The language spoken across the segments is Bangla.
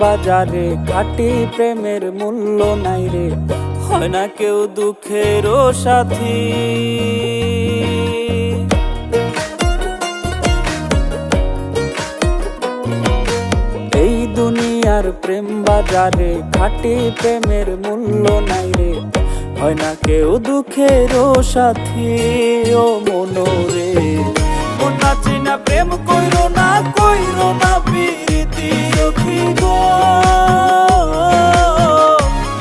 বাজারে, খাঁটি প্রেমের মূল্য নাই রে, হয় না কেউ দুঃখেরও সাথী। এই দুনিয়ার প্রেম বাজারে, খাঁটি প্রেমের মূল্য নাই রে, হয় না কেউ দুঃখেরও সাথী। ও মনোরে মনা চিনা প্রেম কইরো না প্রীতি সখী গো।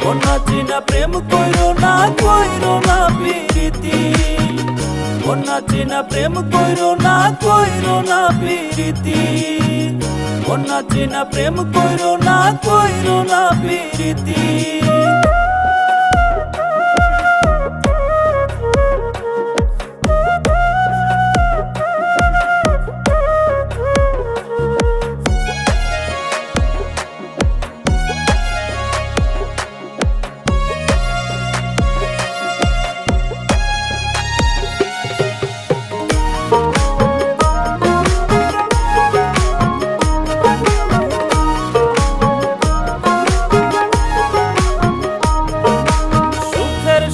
মনা চিনা প্রেম কইরো না প্রীতি, মনা চিনা প্রেম কইরো না প্রীতি, মনা চিনা প্রেম কইরো না প্রীতি।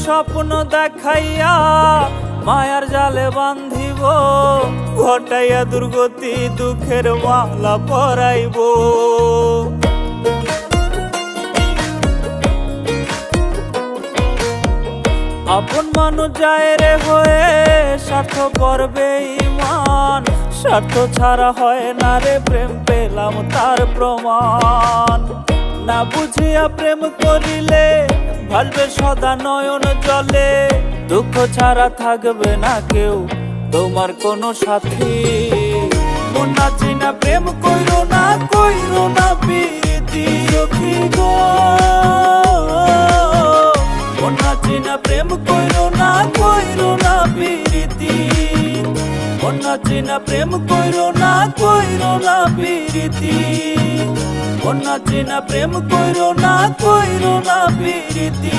স্বপ্ন দেখাইয়া মায়ার জালে বান্ধিব, ঘটাইয়া দুর্গতি দুঃখের মালা পরাইব। আপন মানুষ যায় রে হয়ে, স্বার্থ করবে ইমান, স্বার্থ ছাড়া হয় না রে প্রেম, পেলাম তার প্রমাণ। না বুঝিয়া প্রেম করিলে ভালবে সদা নয়ন জলে, দুঃখ ছাড়া থাকবে না কেউ তোমার কোনো সাথী। মনা চিনা প্রেম কইরো না প্রীতি সখী গো। মনা চিনা প্রেম কইরো না প্রীতি, মনা চিনা প্রেম কইরো না প্রীতি, মনা চিনা প্রেম কইরো না প্রীতি।